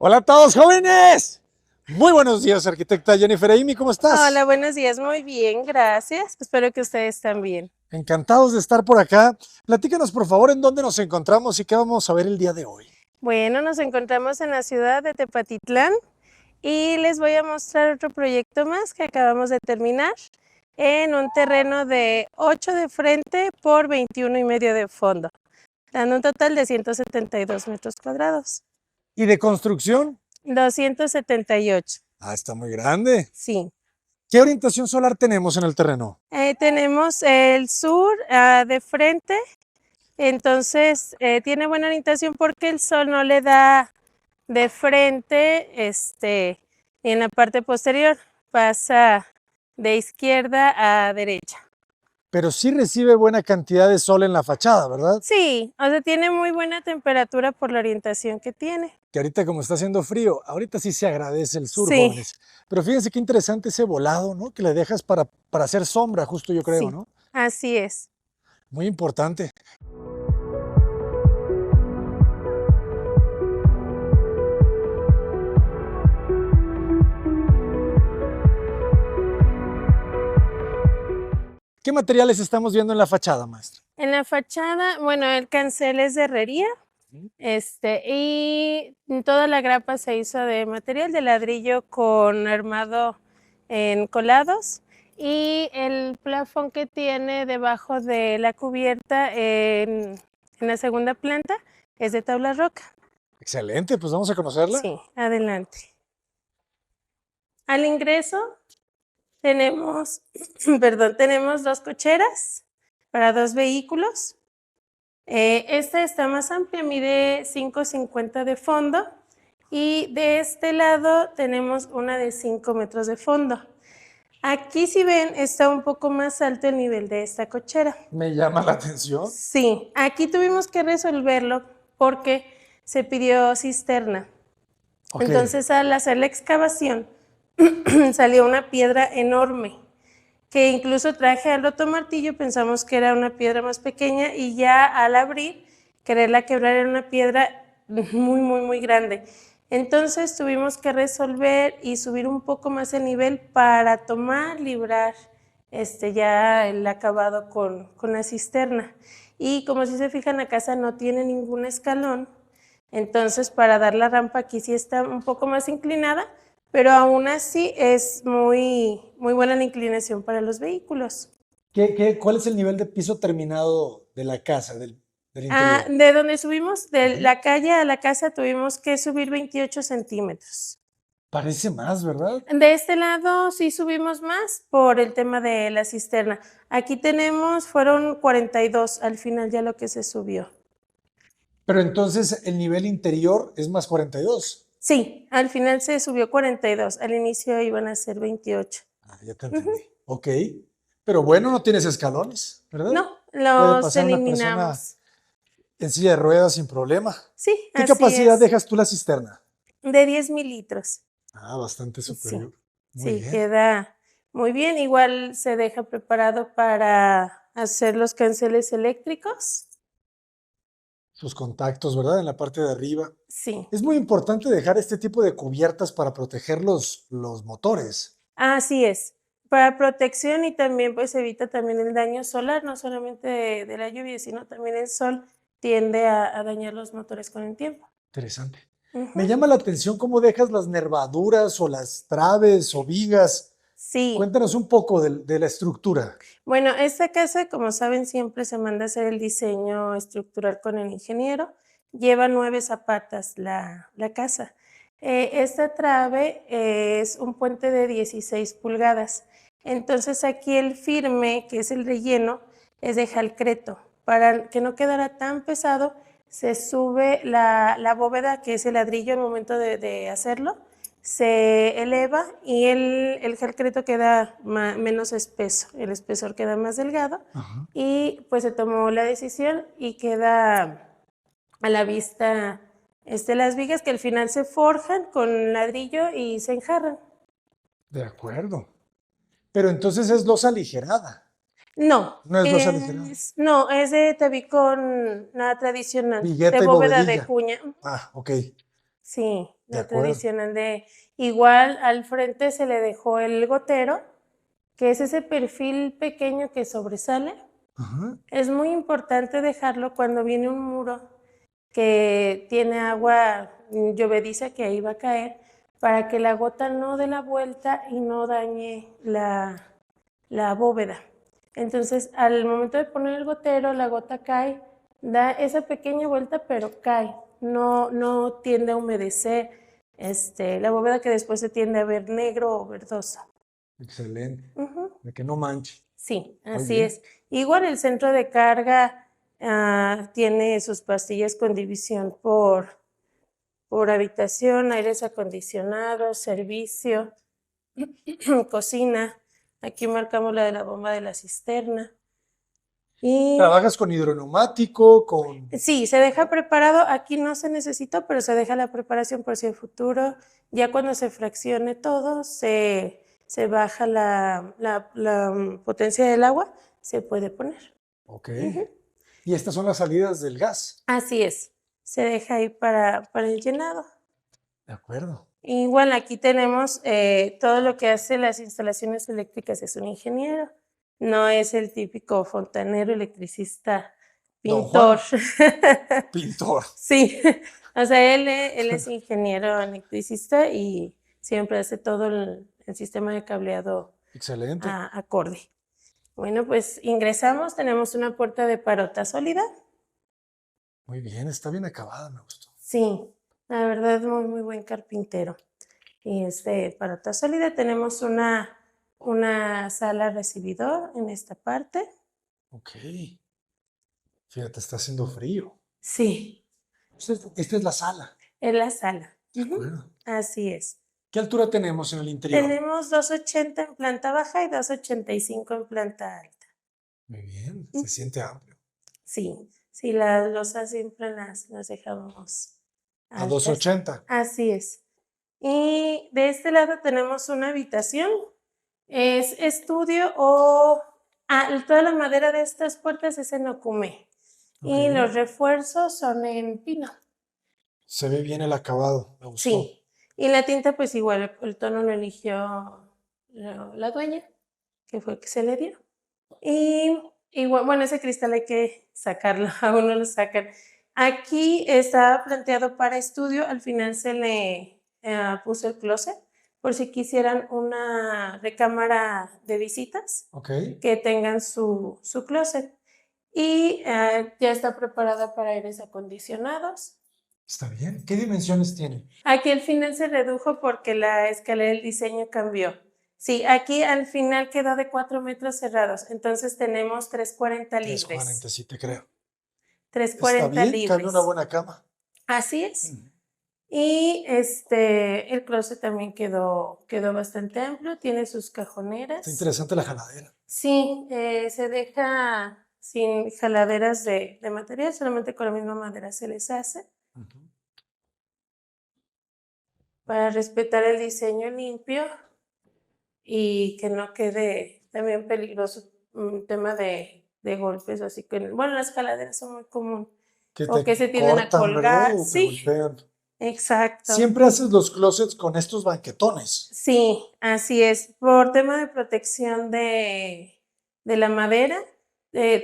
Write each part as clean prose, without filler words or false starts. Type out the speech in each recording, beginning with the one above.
Hola a todos, jóvenes. Muy buenos días, arquitecta Jennifer Amy, ¿cómo estás? Hola, buenos días, muy bien, gracias. Espero que ustedes también. Encantados de estar por acá. Platícanos, por favor, en dónde nos encontramos y qué vamos a ver el día de hoy. Bueno, nos encontramos en la ciudad de Tepatitlán y les voy a mostrar otro proyecto más que acabamos de terminar en un terreno de 8 de frente por 21,5 de fondo, dando un total de 172 metros cuadrados. ¿Y de construcción? 278, Está muy grande. sí. ¿Qué orientación solar tenemos en el terreno? Tenemos el sur de frente. Entonces, tiene buena orientación porque el sol no le da de frente, y en la parte posterior pasa de izquierda a derecha. Pero sí recibe buena cantidad de sol en la fachada, ¿verdad? Sí, o sea, tiene muy buena temperatura por la orientación que tiene. Que ahorita como está haciendo frío, ahorita sí se agradece el sur, Sí, jóvenes. Pero fíjense qué interesante ese volado, ¿no? Que le dejas para hacer sombra, justo yo creo, sí, ¿no? así es. Muy importante. ¿Qué materiales estamos viendo en la fachada, maestra? En la fachada, bueno, el cancel es de herrería, y toda la grapa se hizo de material de ladrillo con armado en colados, y el plafón que tiene debajo de la cubierta en la segunda planta es de tabla roca. Excelente, pues vamos a conocerla. Sí, adelante. Al ingreso tenemos, perdón, tenemos 2 cocheras para 2 vehículos. Esta está más amplia, mide 5,50 de fondo, y de este lado tenemos una de 5 metros de fondo. Aquí, si ven, está un poco más alto el nivel de esta cochera. Me llama la atención. Sí, aquí tuvimos que resolverlo porque se pidió cisterna. Ok. Entonces, al hacer la excavación, salió una piedra enorme, que incluso traje al rotomartillo, pensamos que era una piedra más pequeña, y ya al abrir, quererla quebrar, era una piedra muy grande. Entonces tuvimos que resolver y subir un poco más el nivel para librar ya el acabado con la cisterna. Y como si se fijan, la casa no tiene ningún escalón, entonces para dar la rampa aquí sí está un poco más inclinada, pero aún así es muy buena la inclinación para los vehículos. ¿Cuál es el nivel de piso terminado de la casa, del interior? De donde subimos, de la calle a la casa, tuvimos que subir 28 centímetros. Parece más, ¿verdad? De este lado sí subimos más por el tema de la cisterna. Aquí fueron 42 al final ya lo que se subió. Pero entonces el nivel interior es más 42. Sí, al final se subió 42, al inicio iban a ser 28. Ya te entendí. Ok. Pero bueno, no tienes escalones, ¿verdad? No, Puede los pasar una persona eliminamos. en silla de ruedas sin problema. Sí, ¿Qué así capacidad es. dejas tú la cisterna? De 10 mililitros. Bastante Sí, superior. Muy sí, bien. queda muy bien. Igual se deja preparado para hacer los canceles eléctricos. Sus contactos, ¿verdad? En la parte de arriba. Sí, Es muy importante dejar este tipo de cubiertas para proteger los motores. así es. Para protección, y también pues evita también el daño solar, no solamente de la lluvia, sino también el sol tiende a dañar los motores con el tiempo. Interesante. Me Ujú. llama la atención cómo dejas las nervaduras o las traves o vigas. Sí, Cuéntanos un poco de la estructura. bueno, esta casa, como saben, siempre se manda a hacer el diseño estructural con el ingeniero. Lleva 9 zapatas la casa. Esta trave es un puente de 16 pulgadas. Entonces aquí el firme, que es el relleno, es de jalcreto. Para que no quedara tan pesado, se sube la bóveda, que es el ladrillo, al momento de hacerlo, se eleva, y el jalcreto queda menos espeso, el espesor queda más delgado. Ajá. Y pues se tomó la decisión y queda a la vista las vigas, que al final se forjan con ladrillo y se enjarran. De acuerdo. Pero entonces es losa aligerada. No, No es losa aligerada. no, es de tabicón, nada tradicional, de Vigueta y bóveda de bovedilla. cuña. Ok. Sí. De la acuerdo. tradicional de igual al frente se le dejó el gotero, que es ese perfil pequeño que sobresale. Ajá. Es muy importante dejarlo cuando viene un muro que tiene agua llovediza que ahí va a caer, para que la gota no dé la vuelta y no dañe la bóveda. Entonces, al momento de poner el gotero, la gota cae, da esa pequeña vuelta, pero cae, no tiende a humedecer la bóveda, que después se tiende a ver negro o verdosa. Excelente. Ujú. De que no manche. Sí, Muy así bien. es. Igual el centro de carga tiene sus pastillas con división por habitación, aires acondicionados, servicio, cocina. Aquí marcamos la de la bomba de la cisterna. Y ¿Trabajas con hidroneumático, con...? sí, se deja preparado. Aquí no se necesitó, pero se deja la preparación por si en futuro, ya cuando se fraccione todo, se baja la potencia del agua, se puede poner. Ok. Ujú. Y estas son las salidas del gas. Así es, se deja ahí para el llenado. De acuerdo. Igual aquí tenemos todo lo que hace las instalaciones eléctricas, es un ingeniero, no es el típico fontanero, electricista, Don Juan, pintor. pintor. Sí, o sea, él es ingeniero electricista y siempre hace todo el sistema de cableado Excelente. acorde. Bueno, pues ingresamos, tenemos una puerta de parota sólida. Muy bien, está bien acabada, me gustó. Sí, la verdad, muy, muy buen carpintero. Y parota sólida, tenemos una sala recibidor en esta parte. Ok. Fíjate, está haciendo frío. Sí, Esta es la sala. es la sala. De Ujú, acuerdo. así es. ¿Qué altura tenemos en el interior? Tenemos 280 en planta baja y 285 en planta alta. Muy bien, se Ujú. siente amplio. Sí, sí, las losas siempre las dejamos A altas. 280. Así es. Y de este lado tenemos una habitación. Es estudio o... toda la madera de estas puertas es en ocumé. Ok. Y los refuerzos son en pino. Se ve bien el acabado, me gustó. Sí. Y la tinta, pues igual, el tono lo eligió la dueña, que fue el que se le dio. Y igual, bueno, ese cristal hay que sacarlo, aún no lo sacan. Aquí está planteado para estudio, al final se le puso el closet, por si quisieran una recámara de visitas, Ok. que tengan su closet. Y ya está preparada para aires acondicionados. Está bien. ¿Qué dimensiones tiene? Aquí al final se redujo porque la escalera del diseño cambió. Sí, aquí al final quedó de 4 metros cerrados, entonces tenemos 340 340, libres. sí te creo. Está 340 bien, cabe una libres. buena cama. Así es. Mm. Y el closet también quedó bastante amplio, tiene sus Está cajoneras. interesante la jaladera. Sí, se deja sin jaladeras de material, solamente con la misma madera se les hace Ujú. para respetar el diseño limpio y que no quede también peligroso un tema de golpes, así que, bueno, las jaladeras son muy común, Que o te que se tienden a cortan, ¿verdad? colgar, O te sí, golpean. exacto, Siempre haces los closets con estos banquetones. sí, así es, por tema de protección de la madera,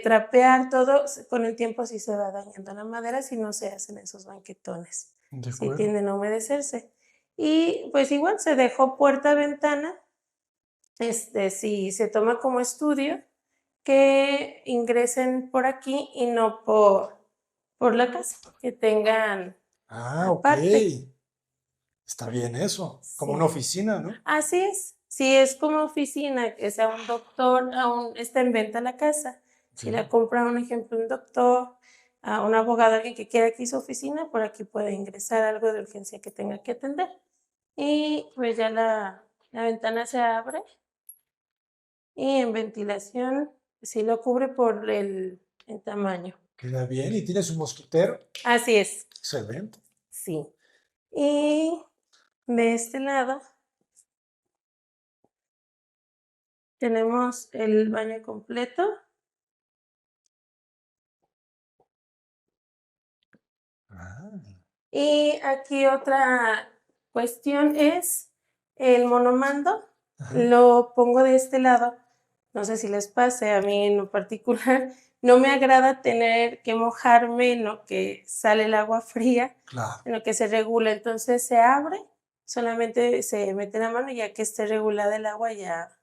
trapear todo, con el tiempo sí se va dañando la madera si no se hacen esos banquetones, De sí acuerdo. tienden a humedecerse. Y pues igual se dejó puerta-ventana. Si se toma como estudio, que ingresen por aquí y no por la casa, que tengan Ah, ok. aparte. Está bien eso. Como una Sí, oficina, ¿no? así es. Si es como oficina, que sea un doctor, aún está en venta la casa. Ok. Si la compra, un ejemplo, un doctor, a un abogado, alguien que quiera aquí su oficina, por aquí puede ingresar algo de urgencia que tenga que atender. Y pues ya la ventana se abre. Y en ventilación, sí lo cubre por el tamaño. Queda bien. Y tiene su mosquitero. Así es, Excelente. sí. Y de este lado tenemos el baño completo. Ah, Y aquí otra cuestión es el monomando, Ajá. lo pongo de este lado. No sé si les pase, a mí en lo particular no me agrada tener que mojarme en lo que sale el agua fría, Claro. en lo que se regula. Entonces se abre, solamente se mete la mano, ya que esté regulada el agua ya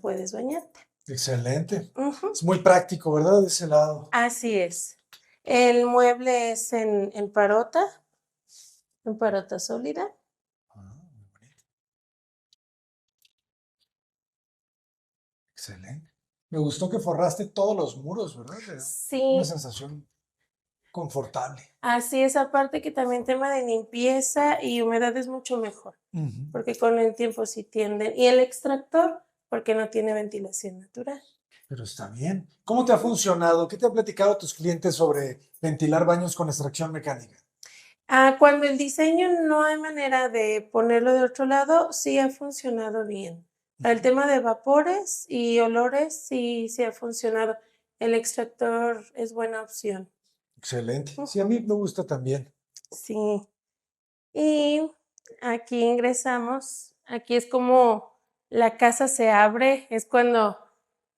puedes bañarte. Excelente. Ujú. Es muy práctico, ¿verdad? De ese lado. Así es. El mueble es en parota sólida. Muy bonito. Excelente. Me gustó que forraste todos los muros, ¿verdad? Te da una Sí, sensación confortable. así es, aparte que también tema de limpieza y humedad es mucho mejor, Ujú. porque con el tiempo sí tienden. Y el extractor, porque no tiene ventilación natural. Pero está bien. ¿Cómo te ha funcionado? ¿Qué te han platicado tus clientes sobre ventilar baños con extracción mecánica? Cuando el diseño no hay manera de ponerlo de otro lado, sí ha funcionado bien. Para el tema de vapores y olores, sí ha funcionado. El extractor es buena opción. Excelente. Sí, a Ujú. mí me gusta también. Sí. Y aquí ingresamos, aquí es como la casa se abre, es cuando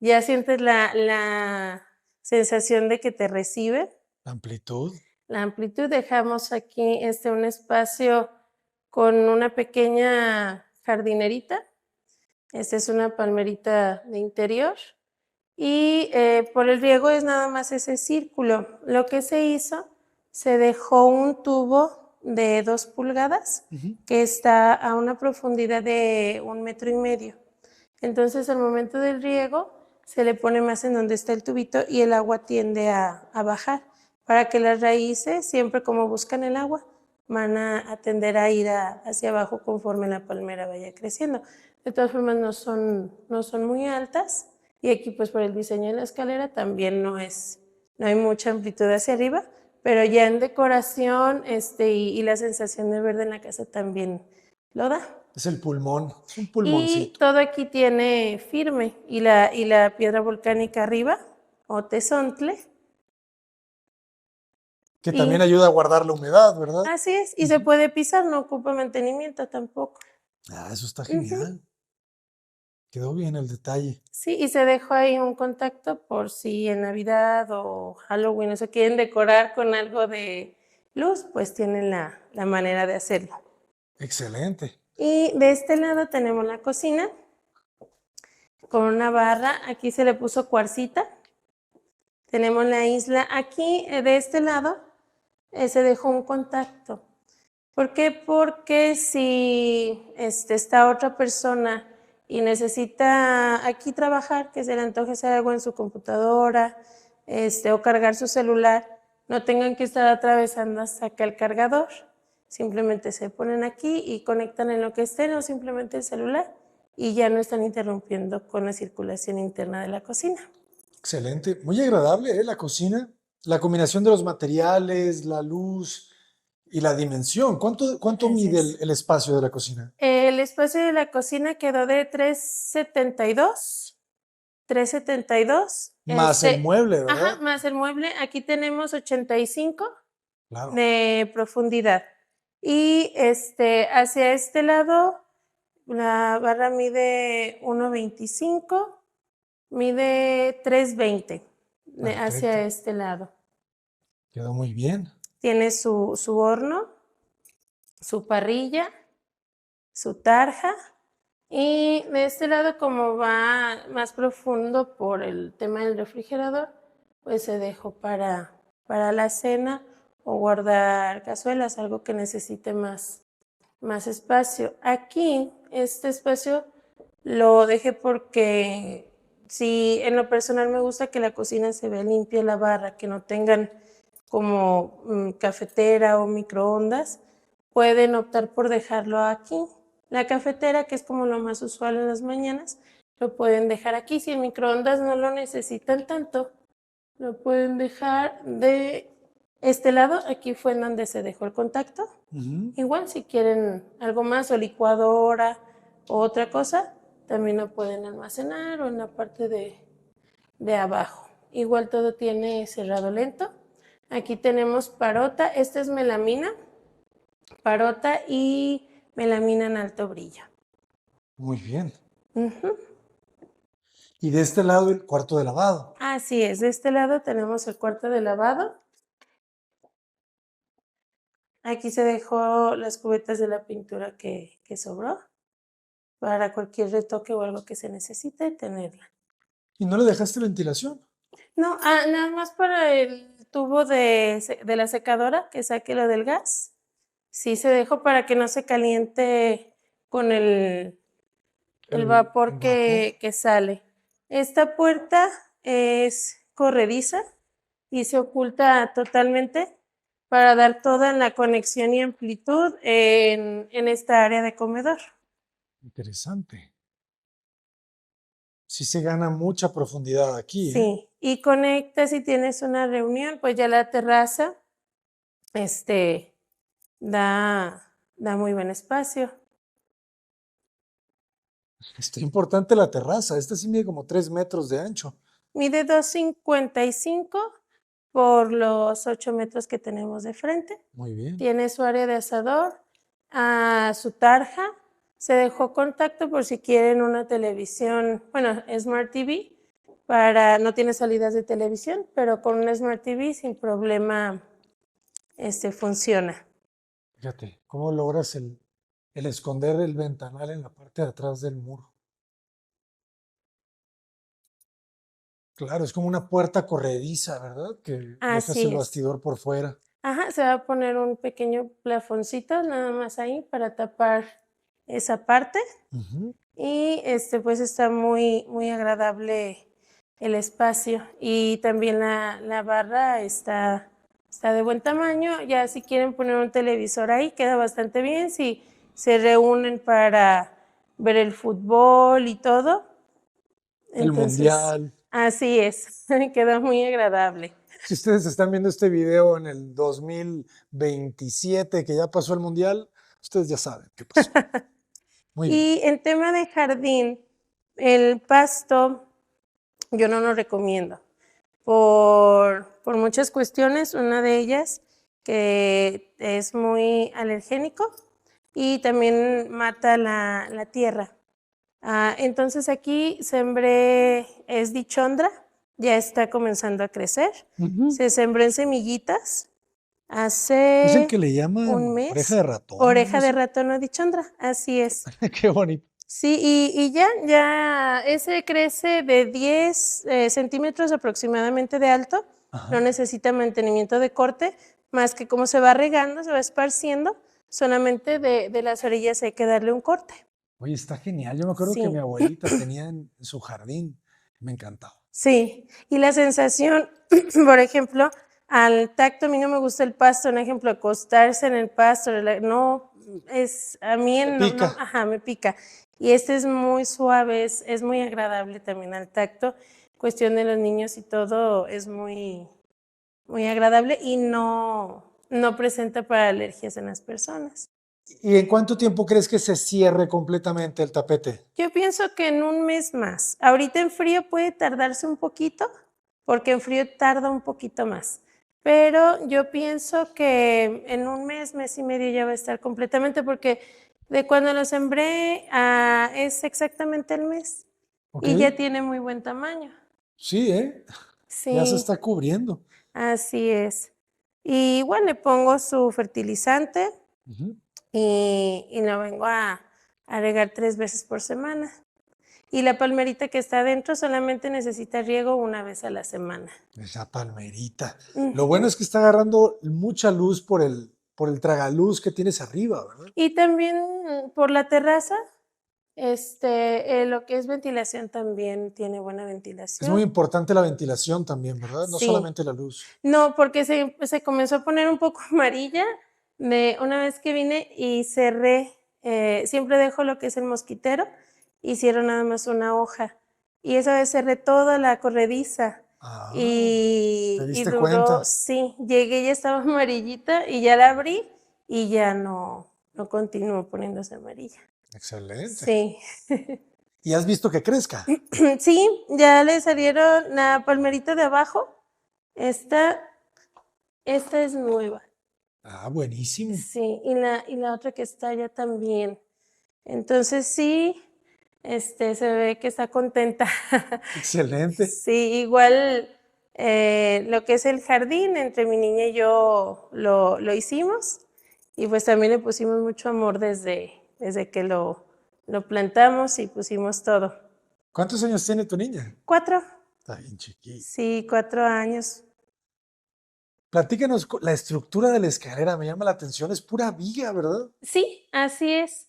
ya sientes la sensación de que te recibe. Amplitud. La amplitud, dejamos aquí un espacio con una pequeña jardinerita. Esta es una palmerita de interior. Y por el riego es nada más ese círculo. Lo que se hizo, se dejó un tubo de 2 pulgadas Ujú. que está a una profundidad de 1,5 metros. Entonces, al momento del riego, se le pone más en donde está el tubito y el agua tiende a bajar para que las raíces, siempre como buscan el agua, van a tender a ir hacia abajo conforme la palmera vaya creciendo. De todas formas, no son muy altas y aquí pues por el diseño de la escalera también no hay mucha amplitud hacia arriba, pero ya en decoración y la sensación de verde en la casa también lo da. Es el pulmón. Es un Y pulmoncito. todo aquí tiene firme y la piedra volcánica arriba o tezontle. Que también Y ayuda a guardar la humedad, ¿verdad? así es, y se Ujú. puede pisar, no ocupa mantenimiento tampoco. Eso está Ujú. genial. Quedó bien el detalle. Sí, y se dejó ahí un contacto por si en Navidad o Halloween, o sea, quieren decorar con algo de luz, pues tienen la manera de hacerlo. Excelente. Y de este lado tenemos la cocina con una barra, aquí se le puso cuarcita. Tenemos la isla, aquí de este lado se dejó un contacto. ¿Por qué? Porque si está otra persona y necesita aquí trabajar, que se le antoje hacer algo en su computadora, o cargar su celular, no tengan que estar atravesando hasta acá el cargador. Simplemente se ponen aquí y conectan en lo que estén o simplemente el celular y ya no están interrumpiendo con la circulación interna de la cocina. Excelente. Muy agradable, ¿eh? La cocina. La combinación de los materiales, la luz y la dimensión. ¿Cuánto mide Gracias. el espacio de la cocina? El espacio de la cocina quedó de 3,72. 3,72. Más el mueble, Ajá, ¿verdad? más el mueble. Aquí tenemos 85 Claro. de profundidad. Y hacia este lado, la barra mide 1,25, mide 3,20 hacia Perfecto. este lado. Quedó muy bien. Tiene su horno, su parrilla, su tarja. Y de este lado, como va más profundo por el tema del refrigerador, pues se dejó para la cena o guardar cazuelas, algo que necesite más espacio. Aquí, este espacio lo dejé porque si en lo personal me gusta que la cocina se vea limpia, la barra, que no tengan como cafetera o microondas, pueden optar por dejarlo aquí. La cafetera, que es como lo más usual en las mañanas, lo pueden dejar aquí. Si en microondas no lo necesitan tanto, lo pueden dejar de este lado. Aquí fue en donde se dejó el contacto. Ujú. Igual si quieren algo más o licuadora o otra cosa, también lo pueden almacenar o en la parte de abajo. Igual todo tiene cerrado lento. Aquí tenemos parota, esta es melamina, parota y melamina en alto brillo. Muy bien. Ujú. Y de este lado el cuarto de lavado. Así es, de este lado tenemos el cuarto de lavado. Aquí se dejó las cubetas de la pintura que sobró para cualquier retoque o algo que se necesite tenerla. ¿Y no le dejaste ventilación? No, nada más para el tubo de la secadora que saque lo del gas. Sí, se dejó para que no se caliente con el vapor vapor. que sale. Esta puerta es corrediza y se oculta totalmente para dar toda la conexión y amplitud en esta área de comedor. Interesante. Sí se gana mucha profundidad aquí, ¿eh? Sí, y conecta si tienes una reunión, pues ya la terraza da muy buen espacio. Está importante la terraza. Esta sí mide como 3 metros de ancho. Mide 2,55 por los 8 metros que tenemos de frente. Muy bien. Tiene su área de asador, su tarja. Se dejó contacto por si quieren una televisión, bueno, Smart TV, no tiene salidas de televisión, pero con una Smart TV sin problema funciona. Fíjate, ¿cómo logras el esconder el ventanal en la parte de atrás del muro? Claro, es como una puerta corrediza, ¿verdad? Que dejas Así el es. bastidor por fuera. Ajá, se va a poner un pequeño plafoncito nada más ahí para tapar esa parte. Ujú. Y pues está muy, muy agradable el espacio. Y también la barra está de buen tamaño. Ya si quieren poner un televisor ahí, queda bastante bien. Si se reúnen para ver el fútbol y todo. El Entonces, mundial. así es, queda muy agradable. Si ustedes están viendo este video en el 2027, que ya pasó el mundial, ustedes ya saben qué pasó. Muy bien. Y en tema de jardín, el pasto yo no lo recomiendo por muchas cuestiones. Una de ellas que es muy alergénico y también mata la tierra. Entonces aquí sembré, es dichondra, ya está comenzando a crecer. Ujú. Se sembró en semillitas Es el hace que le un llaman oreja mes. de ratón, algo Oreja de así. ratón o dichondra, así es. Qué bonito. Sí, y ya ese crece de 10 centímetros aproximadamente de alto, Ajá. no necesita mantenimiento de corte, más que como se va regando, se va esparciendo, solamente de las orillas hay que darle un corte. Oye, está genial. Yo me acuerdo que mi Sí, abuelita tenía en su jardín. Me encantaba. sí. Y la sensación, por ejemplo, al tacto, a mí no me gusta el pasto, un ejemplo, acostarse en el pasto, no, a mí Te no, pica. ajá, me pica. Y este es muy suave, es muy agradable también al tacto. Cuestión de los niños y todo, es muy, muy agradable y no presenta para alergias en las personas. ¿Y en cuánto tiempo crees que se cierre completamente el tapete? Yo pienso que en un mes más. Ahorita en frío puede tardarse un poquito, porque en frío tarda un poquito más. Pero yo pienso que en un mes, mes y medio ya va a estar completamente, porque de cuando lo sembré es exactamente el mes ¿Ok? y ya tiene muy buen tamaño. Sí, ¿eh? Ya se Sí, está cubriendo. así es. Y igual le pongo su fertilizante Ujú. y lo vengo a regar 3 veces por semana. Y la palmerita que está adentro solamente necesita riego una vez a la semana. Esa palmerita. Lo Ujú. bueno es que está agarrando mucha luz por el tragaluz que tienes arriba, ¿verdad? Y también por la terraza, lo que es ventilación también tiene buena Es muy ventilación. importante la ventilación también, ¿verdad? No Sí. solamente la luz. No, porque se comenzó a poner un poco amarilla de una vez que vine y cerré, siempre dejo lo que es el mosquitero y cierro nada más una hoja. Y esa vez cerré toda la corrediza Ah, ¿te y diste duró, cuenta? sí, llegué, ya estaba amarillita y ya la abrí y ya no continuó poniéndose amarilla. Excelente. Sí, ¿Y has visto que crezca? sí, ya le salieron la palmerita de abajo. Esta es nueva. Ah, buenísimo. Sí, y la otra que está allá también. Entonces sí, se ve que está contenta. Excelente. Sí, igual lo que es el jardín, entre mi niña y yo lo hicimos y pues también le pusimos mucho amor desde que lo plantamos y pusimos todo. ¿Cuántos años tiene tu niña? 4, Está bien chiquita. sí, 4 años. Platícanos la estructura de la escalera, me llama la atención, es pura viga, ¿verdad? Sí, así es.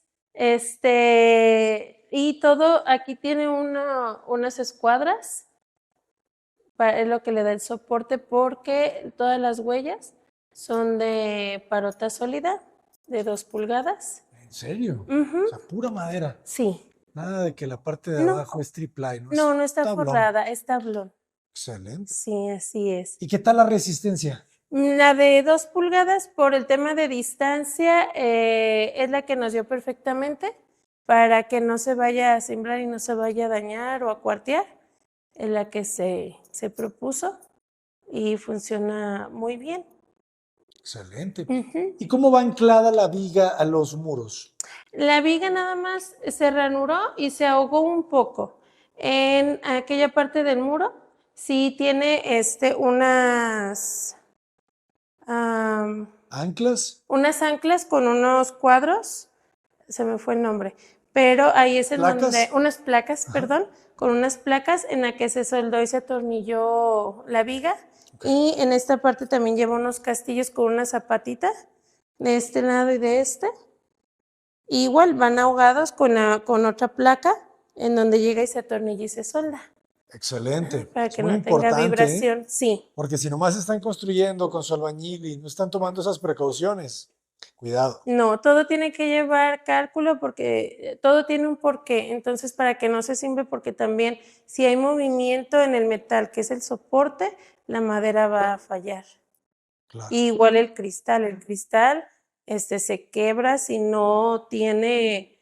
Y todo aquí tiene unas escuadras, es lo que le da el soporte porque todas las huellas son de parota sólida de 2 pulgadas. ¿En serio? Ujú, O sea, pura madera. sí, Nada de que la parte de no, abajo es triple, ¿no? no, Es no está tablón. forrada, es tablón. Excelente. Sí, así es. ¿Y qué tal la resistencia? La de 2 pulgadas, por el tema de distancia, es la que nos dio perfectamente para que no se vaya a sembrar y no se vaya a dañar o a cuartear. Es la que se propuso y funciona muy bien. Excelente. Ujú. ¿Y cómo va anclada la viga a los muros? La viga nada más se ranuró y se ahogó un poco. En aquella parte del muro sí tiene am, ¿Anclas? unas anclas con unos cuadros, se me fue el nombre, pero ahí es en donde, ¿Placas? unas placas, Ajá. perdón, con unas placas en la que se soldó y se atornilló la viga. Ok. Y en esta parte también lleva unos castillos con una zapatita de este lado y de este. Igual van ahogados con otra placa en donde llega y se atornilla y se solda. Ajá, Excelente. para Es que muy no tenga importante, ¿eh? vibración. Sí. Porque si nomás están construyendo con su albañil y no están tomando esas precauciones, cuidado. No, todo tiene que llevar cálculo porque todo tiene un porqué. Entonces, para que no se simbre, porque también si hay movimiento en el metal, que es el soporte, la madera va a fallar. Claro. Y igual el cristal, se quebra si no tiene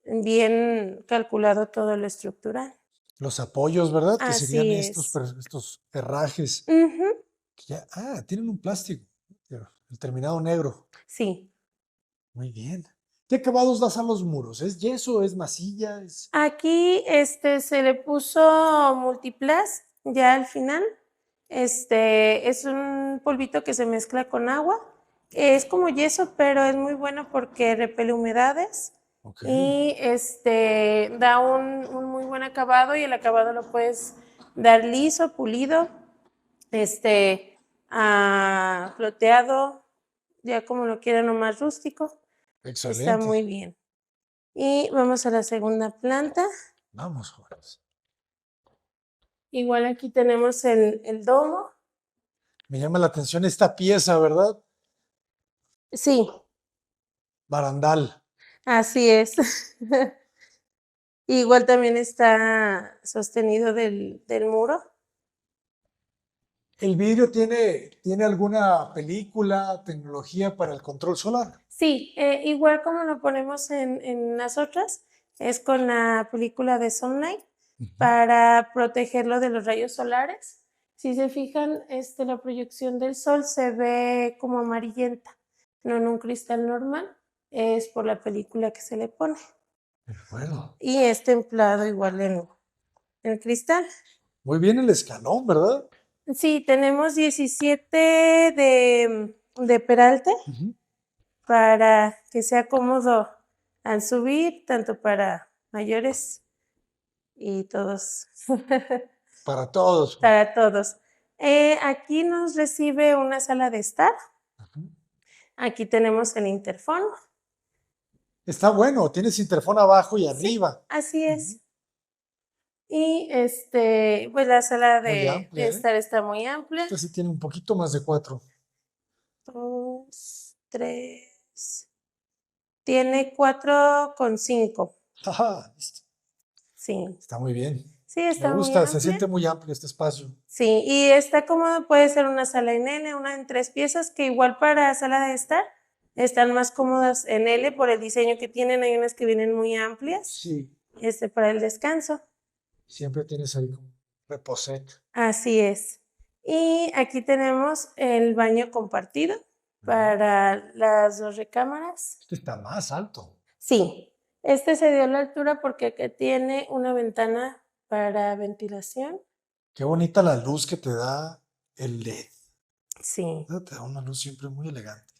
bien calculado todo lo estructural. Los apoyos, ¿verdad? Que serían Así estos, es. estos herrajes. Ujú, Que ya, tienen un plástico. El terminado negro. sí. Muy bien. ¿Qué acabados das a los muros? ¿Es yeso? ¿Es masilla? ¿Es... Aquí, se le puso Multiplast ya al final. Es un polvito que se mezcla con agua. Es como yeso, pero es muy bueno porque repele humedades Ok, y da un muy buen acabado y el acabado lo puedes dar liso, pulido, floteado, ya como lo quieran o más rústico. Está excelente. muy bien. Y vamos a la segunda planta. Vamos, jóvenes. Igual aquí tenemos el domo. Me llama la atención esta pieza, ¿verdad? Sí, Barandal. así es. Igual también está sostenido del muro. ¿El vidrio tiene alguna película, tecnología para el control solar? Sí, igual como lo ponemos en las otras, es con la película de Sunlight Ujú. para protegerlo de los rayos solares. Si se fijan, la proyección del sol se ve como amarillenta, no en un cristal normal, es por la película que se le pone. De acuerdo. Y es templado igual en cristal. Muy bien el escalón, ¿verdad? Sí, tenemos 17 de peralte Ujú. para que sea cómodo al subir, tanto para mayores y todos, Para todos. para todos. Aquí nos recibe una sala de estar. Ujú. Aquí tenemos el interfón. Está bueno, tienes interfón abajo y Sí, arriba. así Ujú. es. Y pues la sala Muy de amplia, ¿eh? estar está muy amplia. Esta sí tiene un poquito más de 4. 2, 3. Tiene 4,5. Ajá, listo. Sí, Está muy bien. sí, Me está muy gusta, se amplia. siente muy amplio este espacio. Sí, y está cómodo, puede ser una sala en L, una en 3 piezas, que igual para sala de estar están más cómodas en L por el diseño que tienen. Hay unas que vienen muy amplias, Sí, para el descanso. siempre tienes ahí como reposet. Así es. Y aquí tenemos el baño compartido. para las dos recámaras. Este está más alto. Sí, este se dio la altura porque acá tiene una ventana para ventilación. Qué bonita la luz que te da el LED. Sí, Te da una luz siempre muy elegante.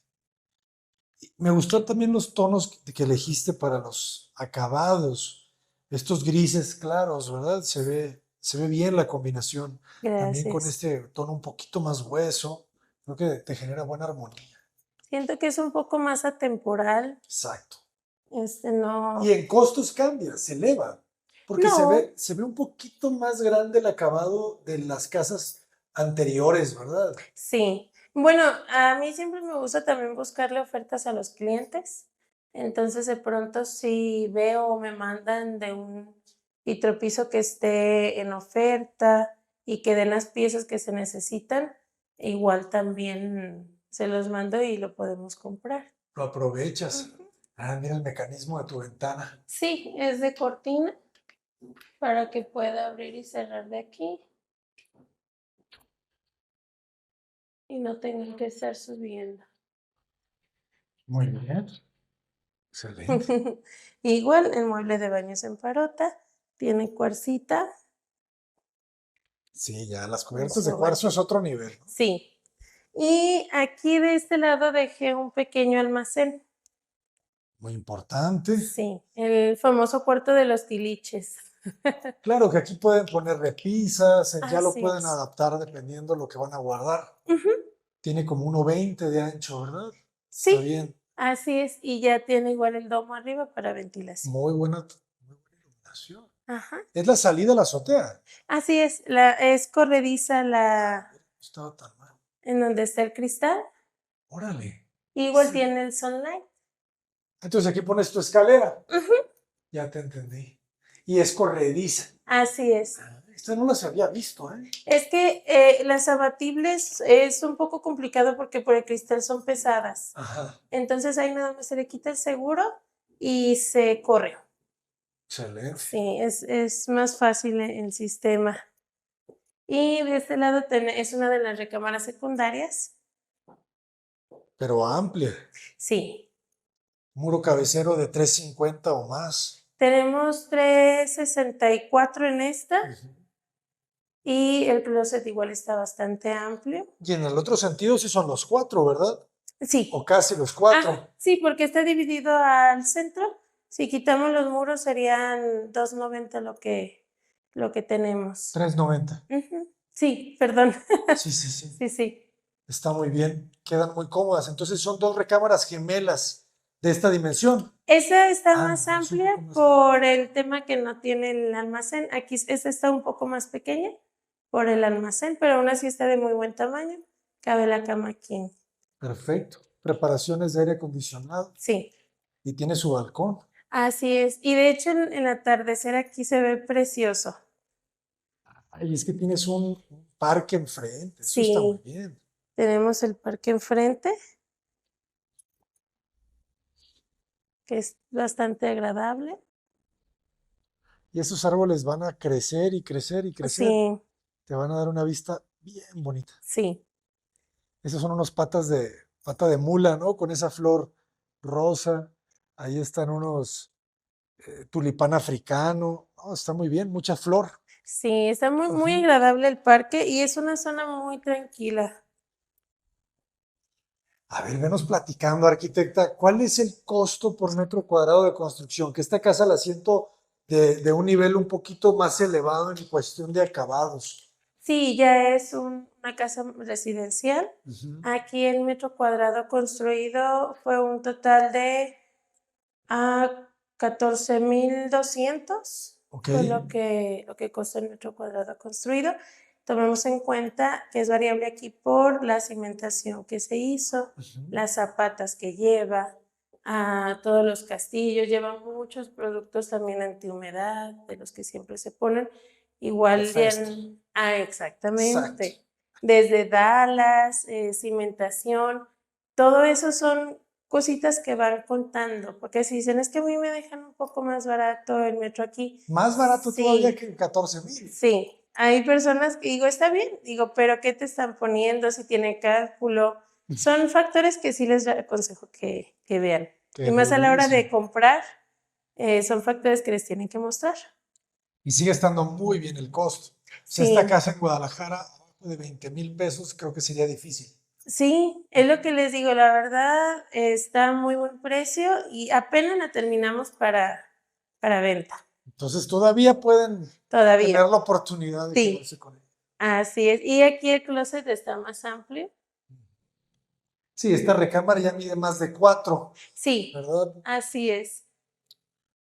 Y me gustó también los tonos que elegiste para los acabados. Estos grises claros, ¿verdad? Se ve bien la combinación. También con gracias. este tono un poquito más hueso. Creo que te genera buena armonía. Siento que es un poco más atemporal. Exacto. No. Y en costos cambia, se eleva. Porque No, se ve un poquito más grande el acabado de las casas anteriores, ¿verdad? sí. Bueno, a mí siempre me gusta también buscarle ofertas a los clientes. Entonces, de pronto, si veo o me mandan de un vitropiso que esté en oferta y que den las piezas que se necesitan, igual también se los mando y lo podemos comprar. Lo aprovechas. Ujú. Mira el mecanismo de tu ventana. Sí, es de cortina para que pueda abrir y cerrar de aquí y no tengan que estar subiendo. Muy bien. Excelente. Igual el mueble de baños en parota tiene cuarcita Sí, ya las en cubiertas de su cuarzo baño. es otro nivel, ¿no? Sí. Y aquí de este lado dejé un pequeño almacén. Muy importante. Sí, el famoso cuarto de los tiliches. Claro que aquí pueden poner repisas, ya lo Así pueden es. adaptar dependiendo de lo que van a guardar. Ujú, Tiene como 1,20 de ancho, ¿verdad? Está sí, bien. así es. Y ya tiene igual el domo arriba para ventilación. Muy buena iluminación. Ajá. Es la salida a la azotea. Así es. Es corrediza la No estaba tan mal. en donde está el cristal. Órale. Igual Sí. tiene el sunlight. Entonces aquí pones tu escalera. Ujú, Ya te entendí. Y es corrediza. así es. Esta no las había visto, ¿eh? Es que las abatibles es un poco complicado porque por el cristal son pesadas. Ajá. Entonces ahí nada más se le quita el seguro y se corre. Excelente. Sí, es más fácil el sistema. Y de este lado es una de las recámaras secundarias. Pero amplia. Sí, Muro cabecero de 350 o más. tenemos 364 en esta Ujú. y el closet igual está bastante amplio. Y en el otro sentido sí son los cuatro, ¿verdad? Sí. O casi los cuatro. Ah, sí, porque está dividido al centro. Si quitamos los muros serían 290 lo que tenemos. 390. Ujú. Sí, perdón. Sí, sí, sí. Sí, sí. Está muy bien. Quedan muy cómodas. Entonces son dos recámaras gemelas de esta dimensión. Esa está más No, es un amplia poco más grande. por el tema que no tiene el almacén. Aquí esta está un poco más pequeña por el almacén, pero aún así está de muy buen tamaño. Cabe la cama aquí. Perfecto. Preparaciones de aire acondicionado. Sí, Y tiene su balcón. así es. Y de hecho el atardecer aquí se ve precioso. Ay, es que tienes un parque enfrente. Eso está muy Sí, bien. tenemos el parque enfrente, que es bastante agradable. Y esos árboles van a crecer y crecer y crecer. Sí, Te van a dar una vista bien bonita. sí, Esos son unos pata de mula, ¿no? Con esa flor rosa. Ahí están unos tulipán africano. Oh, está muy bien, mucha flor. sí, está muy, muy Ujú. agradable el parque y es una zona muy tranquila. A ver, venos platicando, arquitecta, ¿cuál es el costo por metro cuadrado de construcción? Que esta casa la siento de un nivel un poquito más elevado en cuestión de acabados. Sí, ya es una casa residencial. Ujú. Aquí el metro cuadrado construido fue un total de 14,200. Ok. Fue lo que costó el metro cuadrado construido. Tomemos en cuenta que es variable aquí por la cimentación que se hizo, Ujú. las zapatas que lleva, todos los castillos, lleva muchos productos también antihumedad, de los que siempre se ponen. Igual Hefesto. Exacto. exactamente. Desde Dallas, cimentación, todo eso son cositas que van contando, porque si dicen, es que a mí me dejan un poco más barato el metro aquí. Más barato todavía Sí, que 14,000. sí. Hay personas que digo, está bien, digo, pero ¿qué te están poniendo? Si tiene cálculo, Son factores que sí les aconsejo que vean. Que Y más a la hora de revisen. comprar, son factores que les tienen que mostrar. Y sigue estando muy bien el costo. O sea, esta Sí, casa en Guadalajara, abajo de 20,000 pesos, creo que sería difícil. sí, es lo que les digo, la verdad está muy buen precio y apenas la terminamos para venta. Entonces todavía pueden Todavía. tener la oportunidad de Sí, quedarse con ella. así es. Y aquí el closet está más amplio. Sí, esta recámara ya mide más de 4, Sí, ¿verdad? así es.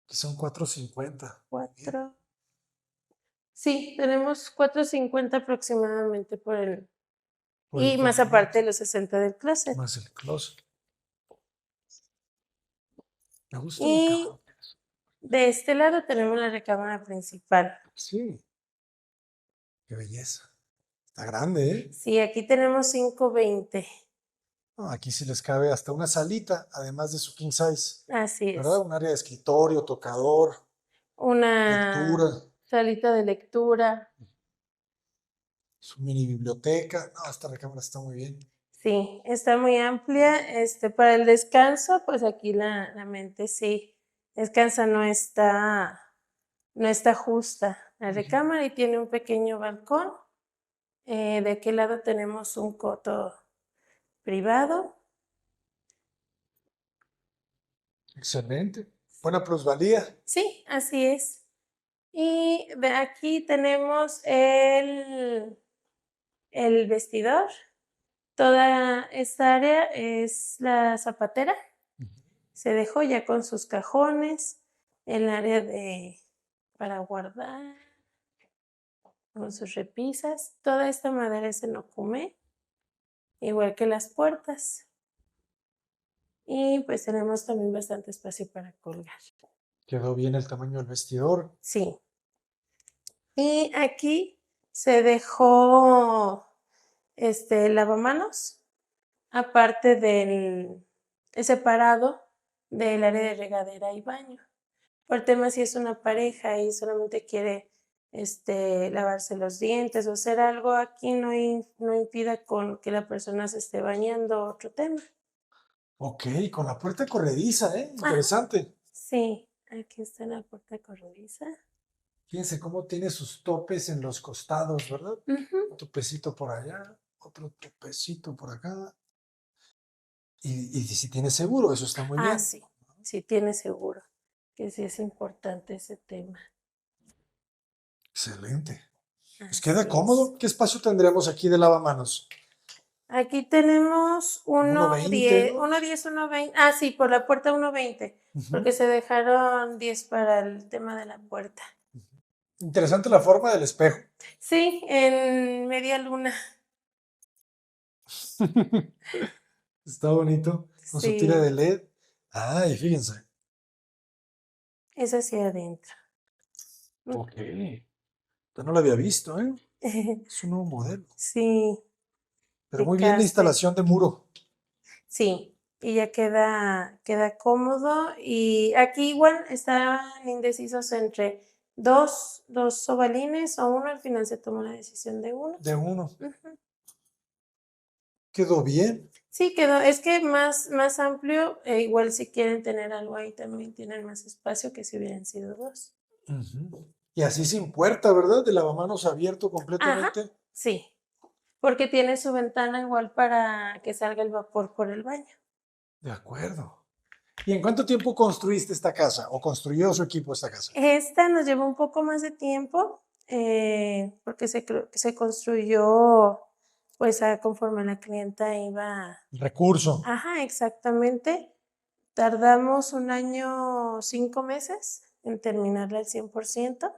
Que son 4,50. Muy bien. 4. Sí, tenemos 450 aproximadamente por el. Por el Y más aparte pavimento, de los 60 del closet. más el closet. Me gusta el Y acabado. de este lado tenemos la recámara principal. Sí, qué belleza. Está grande, ¿eh? Sí, aquí tenemos 520. No, aquí sí les cabe hasta una salita, además de su king size, Así ¿verdad? es. Un área de escritorio, tocador, lectura, Una salita de lectura. su mini biblioteca. No, esta recámara está muy bien. Sí, está muy amplia. Para el descanso, pues aquí la mente sí descansa, no está justa la recámara y tiene un pequeño balcón. De aquel lado tenemos un coto privado. Excelente. Buena plusvalía. Sí, así es. Y de aquí tenemos el vestidor. Toda esta área es la zapatera. Se dejó ya con sus cajones, el área para guardar, con sus repisas. Toda esta madera es en Ocumé, igual que las puertas. Y pues tenemos también bastante espacio para colgar. Quedó bien el tamaño del vestidor. Sí. Y aquí se dejó el lavamanos, aparte es separado del área de regadera y baño. Por tema si es una pareja y solamente quiere lavarse los dientes o hacer algo, aquí no impida con que la persona se esté bañando, otro tema. Ok, con la puerta corrediza, ¿eh? Ajá, Interesante. sí, aquí está la puerta corrediza. Fíjense cómo tiene sus topes en los costados, ¿verdad? Ujú. Un topecito por allá, otro topecito por acá. Y si tiene seguro, eso está muy bien. Sí, sí tiene seguro, que sí es importante ese tema. Excelente. Pues Así queda es. cómodo. ¿Qué espacio tendremos aquí de lavamanos? Aquí tenemos Como 1,20, 1.10, ¿no? 1.10, 1.20. Sí, por la puerta 1.20, Ujú. porque se dejaron 10 para el tema de la puerta. Interesante la forma del espejo. Sí, en media luna. Está bonito. Con su tira Sí, de LED. Ay, fíjense. es hacia adentro. Ok. Yo no lo había visto, ¿eh? Es un nuevo modelo. Sí, Pero de muy bien la Carsten. instalación de muro. Sí, y ya queda cómodo. Y aquí igual estaban indecisos entre dos ovalines o uno. Al final se tomó la decisión de uno. De uno. Ujú. Quedó bien. Sí, quedó. Es que más amplio, igual si quieren tener algo ahí también tienen más espacio que si hubieran sido dos. Ujú. Y así sin puerta, ¿verdad? De lavamanos abierto Ajá, completamente. sí, porque tiene su ventana igual para que salga el vapor por el baño. De acuerdo. ¿Y en cuánto tiempo construiste esta casa? ¿O construyó su equipo esta casa? Esta nos llevó un poco más de tiempo porque se construyó pues conforme la clienta iba. Recurso. Ajá, exactamente. Tardamos 1 año, 5 meses en terminarla al 100%.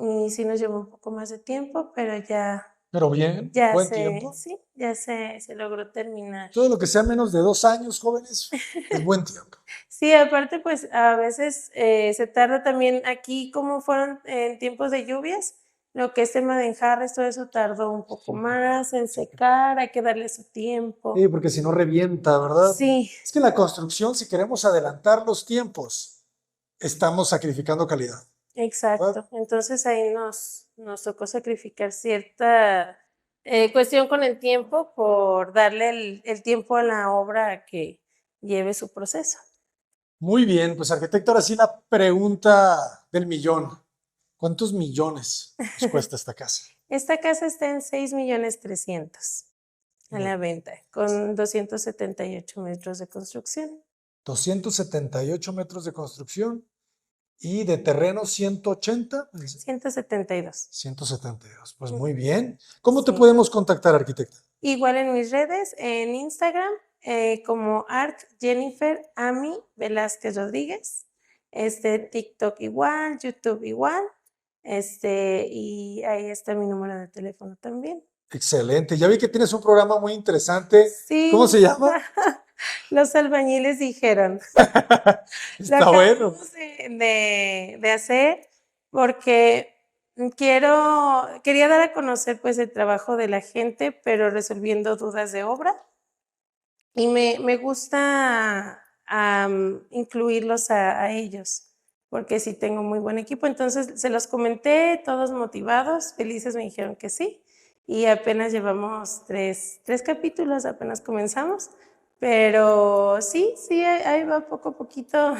Y sí nos llevó un poco más de tiempo, pero Pero bien, buen tiempo. sí, ya se logró terminar. Todo lo que sea menos de 2 años, jóvenes, es buen tiempo. Sí, aparte, pues a veces se tarda también aquí, como fueron en tiempos de lluvias, lo que es tema de enjarres, todo eso tardó un poco Sí, más en secar, hay que darle su tiempo. sí, porque si no revienta, ¿verdad? Sí, Es que en la construcción, si queremos adelantar los tiempos, estamos sacrificando calidad, ¿verdad? exacto. Entonces ahí nos tocó sacrificar cierta Cuestión con el tiempo, por darle el tiempo a la obra a que lleve su proceso. Muy bien, pues arquitecto, ahora sí la pregunta del millón. ¿Cuántos millones nos cuesta esta casa? Esta casa está en 6.300.000 a la venta, con 278 metros de construcción. 278 metros de construcción y de terreno 180. 172. 172. Pues muy bien. ¿Cómo te Sí. podemos contactar, arquitecta? Igual en mis redes, en Instagram, como Art Jennifer Ami Velázquez Rodríguez. TikTok igual, YouTube igual. Y ahí está mi número de teléfono también. Excelente. Ya vi que tienes un programa muy interesante. Sí. ¿Cómo se llama? Los albañiles dijeron. Lo Está bueno. acabamos de hacer porque quería dar a conocer pues el trabajo de la gente, pero resolviendo dudas de obra. Y me gusta incluirlos a ellos, porque sí tengo muy buen equipo. Entonces se los comenté, todos motivados, felices, me dijeron que sí. Y apenas llevamos tres capítulos, apenas comenzamos. Pero sí, ahí va poco a poquito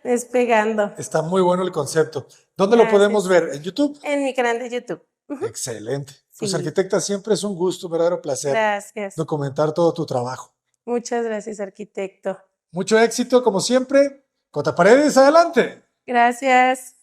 despegando. Está muy bueno el concepto. ¿Dónde lo podemos ver? ¿En YouTube? En mi canal de YouTube. Excelente. Pues Sí. arquitecta, siempre es un gusto, un verdadero placer Gracias. documentar todo tu trabajo. Muchas gracias, arquitecto. Mucho éxito, como siempre. Cota Paredes, adelante. Gracias.